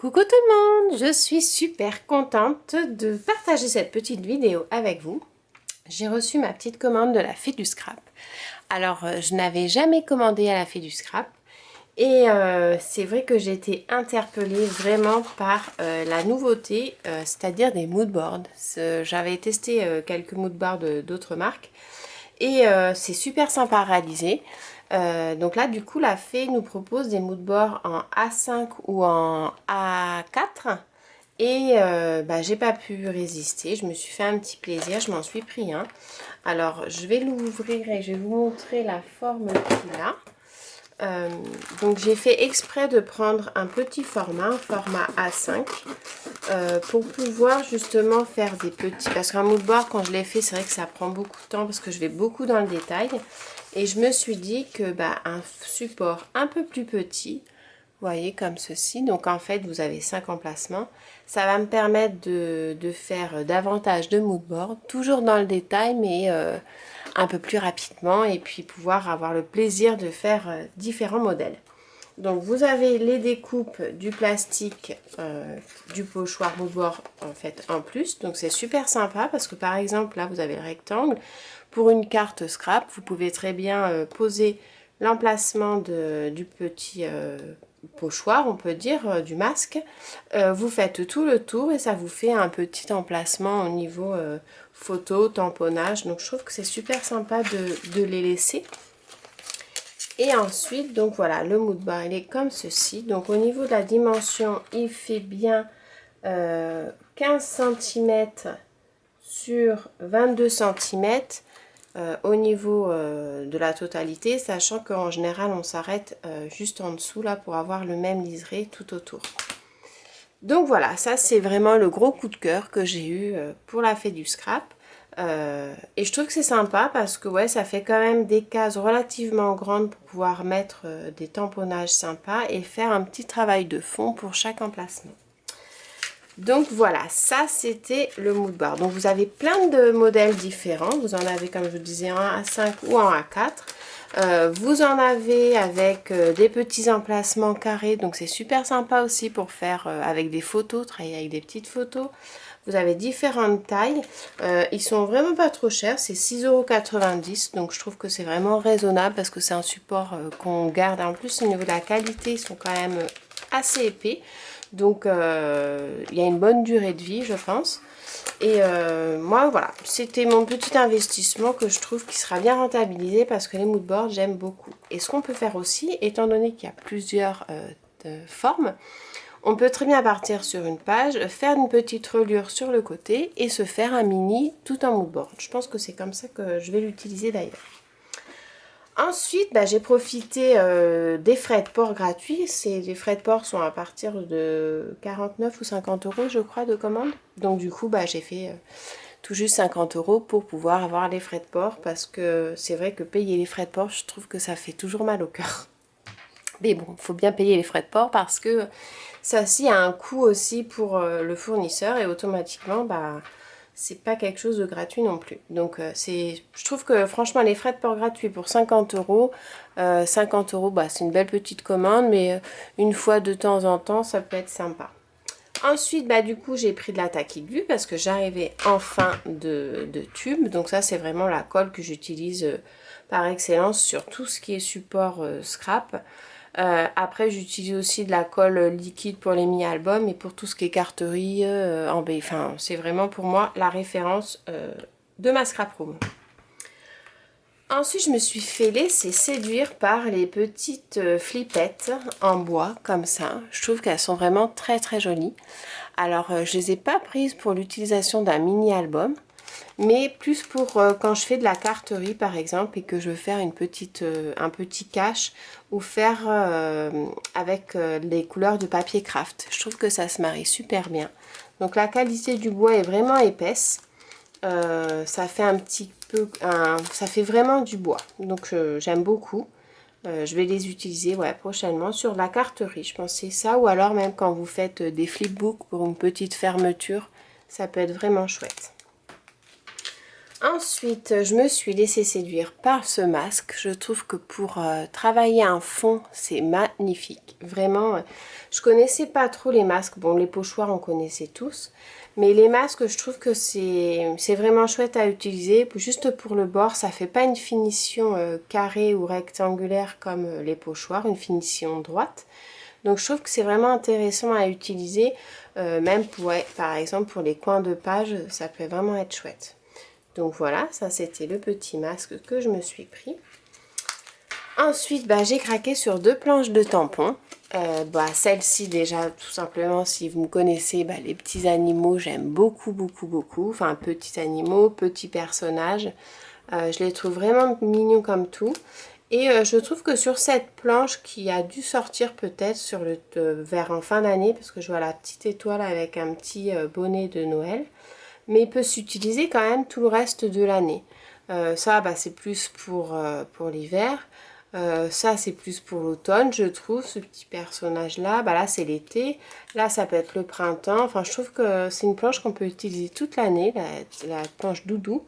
Coucou tout le monde, je suis super contente de partager cette petite vidéo avec vous. J'ai reçu ma petite commande de la Fée du Scrap. Alors, je n'avais jamais commandé à la Fée du Scrap et c'est vrai que j'ai été interpellée vraiment par la nouveauté, c'est-à-dire des moodboards. J'avais testé quelques moodboards d'autres marques et c'est super sympa à réaliser. Donc là, du coup, la Fée nous propose des moodboards en A5 ou en A4. Et j'ai pas pu résister, je me suis fait un petit plaisir, je m'en suis pris un. Alors, je vais l'ouvrir et je vais vous montrer la forme qu'il a. Donc, j'ai fait exprès de prendre un petit format, un format A5, pour pouvoir justement faire des petits... Parce qu'un moodboard, quand je l'ai fait, c'est vrai que ça prend beaucoup de temps parce que je vais beaucoup dans le détail. Et je me suis dit que un support un peu plus petit, vous voyez, comme ceci, donc en fait vous avez 5 emplacements, ça va me permettre de faire davantage de moodboard, toujours dans le détail mais un peu plus rapidement, et puis pouvoir avoir le plaisir de faire différents modèles. Donc vous avez les découpes du plastique du pochoir moodboard en fait en plus, donc c'est super sympa parce que par exemple là vous avez le rectangle. Pour une carte scrap, vous pouvez très bien poser l'emplacement du petit pochoir, on peut dire, du masque. Vous faites tout le tour et ça vous fait un petit emplacement au niveau photo, tamponnage. Donc je trouve que c'est super sympa de les laisser. Et ensuite, donc voilà, le moodboard, il est comme ceci. Donc au niveau de la dimension, il fait bien 15 cm sur 22 cm. Au niveau de la totalité, sachant qu'en général on s'arrête juste en dessous là pour avoir le même liseré tout autour. Donc voilà, ça c'est vraiment le gros coup de cœur que j'ai eu pour la Fée du Scrap. Et je trouve que c'est sympa parce que ouais, ça fait quand même des cases relativement grandes pour pouvoir mettre des tamponnages sympas et faire un petit travail de fond pour chaque emplacement. Donc voilà, ça c'était le moodboard. Donc vous avez plein de modèles différents. Vous en avez, comme je vous disais, en A5 ou en A4. Vous en avez avec des petits emplacements carrés. Donc c'est super sympa aussi pour faire avec des photos, travailler avec des petites photos. Vous avez différentes tailles. Ils sont vraiment pas trop chers. C'est 6,90 €. Donc je trouve que c'est vraiment raisonnable parce que c'est un support qu'on garde. En plus, au niveau de la qualité, ils sont quand même assez épais. Donc il y a une bonne durée de vie, je pense. Et moi voilà, c'était mon petit investissement que je trouve qui sera bien rentabilisé parce que les moodboards j'aime beaucoup. Et ce qu'on peut faire aussi, étant donné qu'il y a plusieurs formes, on peut très bien partir sur une page, faire une petite reliure sur le côté et se faire un mini tout en moodboard. Je pense que c'est comme ça que je vais l'utiliser d'ailleurs. Ensuite, j'ai profité des frais de port gratuits. Les frais de port sont à partir de 49 ou 50 € je crois de commande. Donc du coup, j'ai fait tout juste 50 € pour pouvoir avoir les frais de port. Parce que c'est vrai que payer les frais de port, je trouve que ça fait toujours mal au cœur. Mais bon, il faut bien payer les frais de port parce que ça aussi a un coût aussi pour le fournisseur. Et automatiquement, c'est pas quelque chose de gratuit non plus. Donc je trouve que franchement les frais de port gratuits pour 50 €, 50 €, c'est une belle petite commande, mais une fois de temps en temps ça peut être sympa. Ensuite, du coup, j'ai pris de la taquiglue parce que j'arrivais en fin de tube. Donc ça, c'est vraiment la colle que j'utilise par excellence sur tout ce qui est support scrap. Après, j'utilise aussi de la colle liquide pour les mini-albums et pour tout ce qui est carterie en baie. Enfin, c'est vraiment pour moi la référence de ma scrap room. Ensuite, je me suis fait laisser séduire par les petites flippettes en bois, comme ça. Je trouve qu'elles sont vraiment très très jolies. Alors, je les ai pas prises pour l'utilisation d'un mini-album, mais plus pour quand je fais de la carterie par exemple et que je veux faire un petit cache ou faire avec les couleurs de papier craft. Je trouve que ça se marie super bien. Donc la qualité du bois est vraiment épaisse. Ça fait un petit peu, ça fait vraiment du bois. Donc j'aime beaucoup. Je vais les utiliser prochainement sur de la carterie. Je pensais ça, ou alors même quand vous faites des flipbooks pour une petite fermeture, ça peut être vraiment chouette. Ensuite, je me suis laissée séduire par ce masque. Je trouve que pour travailler un fond, c'est magnifique. Vraiment, je connaissais pas trop les masques. Bon, les pochoirs, on connaissait tous. Mais les masques, je trouve que c'est vraiment chouette à utiliser. Juste pour le bord, ça fait pas une finition carrée ou rectangulaire comme les pochoirs, une finition droite. Donc je trouve que c'est vraiment intéressant à utiliser, même pour, ouais, par exemple pour les coins de page, ça peut vraiment être chouette. Donc voilà, ça c'était le petit masque que je me suis pris. Ensuite, j'ai craqué sur 2 planches de tampons. Celle-ci déjà, tout simplement, si vous me connaissez, les petits animaux, j'aime beaucoup, beaucoup, beaucoup. Enfin, petits animaux, petits personnages. Je les trouve vraiment mignons comme tout. Et je trouve que sur cette planche qui a dû sortir peut-être sur le vers en fin d'année, parce que je vois la petite étoile avec un petit bonnet de Noël, mais il peut s'utiliser quand même tout le reste de l'année. Ça, c'est plus pour l'hiver. Ça, c'est plus pour l'automne, je trouve, ce petit personnage-là. Là, c'est l'été. Là, ça peut être le printemps. Enfin, je trouve que c'est une planche qu'on peut utiliser toute l'année, la planche doudou.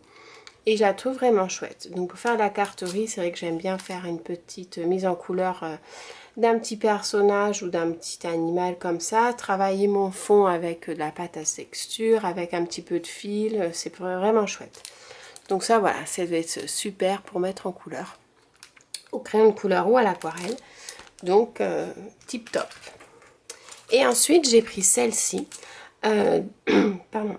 Et je la trouve vraiment chouette. Donc, pour faire la carterie, c'est vrai que j'aime bien faire une petite mise en couleur d'un petit personnage ou d'un petit animal comme ça. Travailler mon fond avec de la pâte à texture, avec un petit peu de fil. C'est vraiment chouette. Donc ça, voilà, ça va être super pour mettre en couleur. Au crayon de couleur ou à l'aquarelle. Donc, tip top. Et ensuite, j'ai pris celle-ci. Pardon.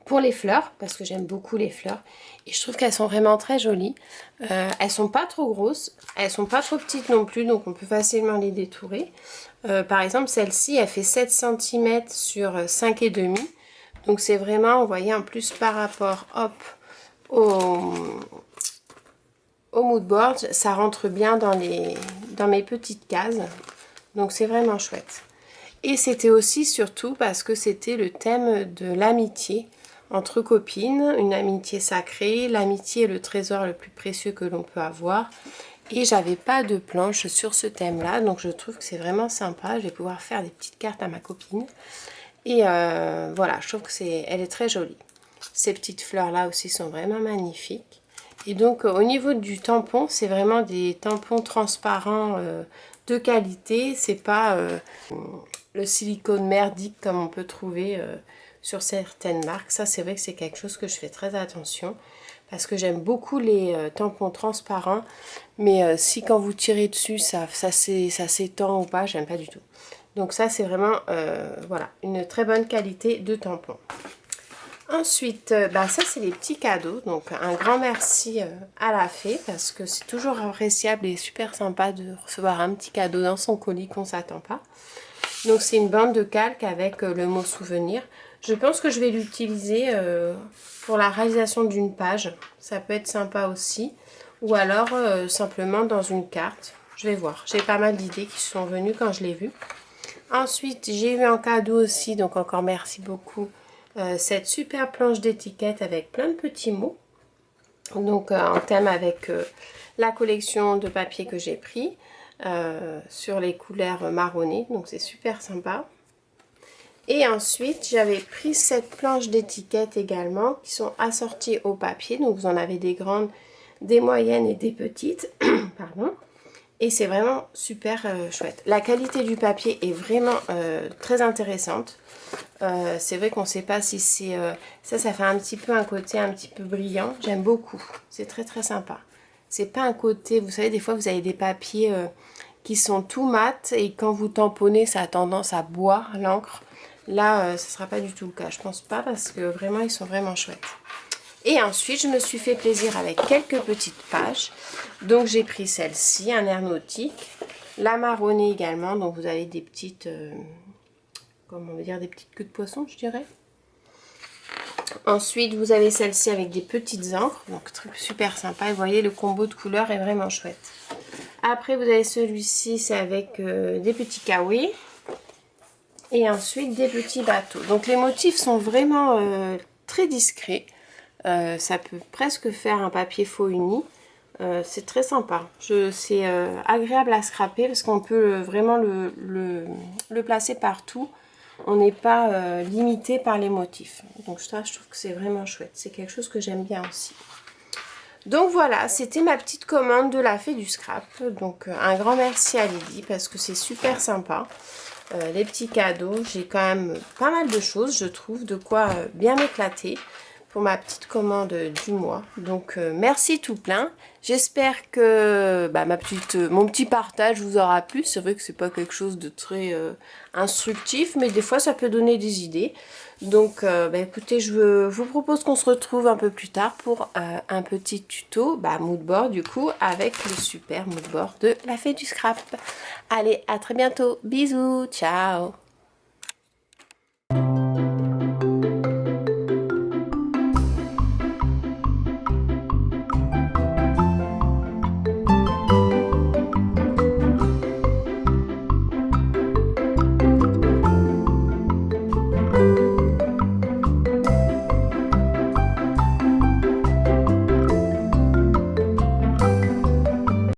Pour les fleurs, parce que j'aime beaucoup les fleurs. Et je trouve qu'elles sont vraiment très jolies. Elles sont pas trop grosses. Elles sont pas trop petites non plus, donc on peut facilement les détourer. Par exemple, celle-ci, elle fait 7 cm sur 5,5. Donc c'est vraiment, vous voyez, en plus par rapport, hop, au mood board, ça rentre bien dans mes petites cases. Donc c'est vraiment chouette. Et c'était aussi surtout parce que c'était le thème de l'amitié entre copines, une amitié sacrée. L'amitié est le trésor le plus précieux que l'on peut avoir. Et j'avais pas de planche sur ce thème-là, donc je trouve que c'est vraiment sympa. Je vais pouvoir faire des petites cartes à ma copine. Et voilà, je trouve que elle est très jolie. Ces petites fleurs-là aussi sont vraiment magnifiques. Et donc au niveau du tampon, c'est vraiment des tampons transparents de qualité. C'est pas le silicone merdique comme on peut trouver sur certaines marques. Ça, c'est vrai que c'est quelque chose que je fais très attention. Parce que j'aime beaucoup les tampons transparents. Mais si quand vous tirez dessus, ça s'étend ou pas, j'aime pas du tout. Donc ça, c'est vraiment voilà, une très bonne qualité de tampon. Ensuite, ça c'est les petits cadeaux. Donc un grand merci à la fée parce que c'est toujours appréciable et super sympa de recevoir un petit cadeau dans son colis qu'on ne s'attend pas. Donc c'est une bande de calque avec le mot souvenir. Je pense que je vais l'utiliser pour la réalisation d'une page. Ça peut être sympa aussi. Ou alors simplement dans une carte. Je vais voir. J'ai pas mal d'idées qui sont venues quand je l'ai vu. Ensuite, j'ai eu en cadeau aussi, donc encore merci beaucoup, cette super planche d'étiquette avec plein de petits mots. Donc en thème avec la collection de papier que j'ai pris sur les couleurs marronnées. Donc c'est super sympa. Et ensuite, j'avais pris cette planche d'étiquette également qui sont assorties au papier. Donc vous en avez des grandes, des moyennes et des petites. Pardon. Et c'est vraiment super chouette. La qualité du papier est vraiment très intéressante. C'est vrai qu'on ne sait pas si c'est... ça fait un petit peu un côté un petit peu brillant. J'aime beaucoup. C'est très très sympa. C'est pas un côté... Vous savez, des fois, vous avez des papiers qui sont tout mat. Et quand vous tamponnez, ça a tendance à boire l'encre. Là, ce ne sera pas du tout le cas. Je pense pas parce que vraiment, ils sont vraiment chouettes. Et ensuite, je me suis fait plaisir avec quelques petites pages. Donc, j'ai pris celle-ci, un air nautique. La marronnée également. Donc, vous avez des petites... comment dire, des petites queues de poisson, je dirais. Ensuite, vous avez celle-ci avec des petites encres. Donc, super sympa. Et vous voyez, le combo de couleurs est vraiment chouette. Après, vous avez celui-ci, c'est avec des petits kawaii. Et ensuite, des petits bateaux. Donc, les motifs sont vraiment très discrets. Ça peut presque faire un papier faux uni. C'est très sympa. C'est agréable à scraper parce qu'on peut vraiment le placer partout. on n'est pas limité par les motifs. Donc ça, je trouve que c'est vraiment chouette. C'est quelque chose que j'aime bien aussi. Donc voilà, c'était ma petite commande de la Fée du Scrap. Donc un grand merci à Lydie parce que c'est super sympa. Les petits cadeaux, j'ai quand même pas mal de choses, je trouve, de quoi bien m'éclater pour ma petite commande du mois. Donc merci tout plein. J'espère que mon petit partage vous aura plu. C'est vrai que c'est pas quelque chose de très instructif, mais des fois ça peut donner des idées. Donc écoutez, je vous propose qu'on se retrouve un peu plus tard pour un petit tuto mood board du coup avec le super mood board de la Fée du Scrap. Allez, à très bientôt. Bisous, ciao.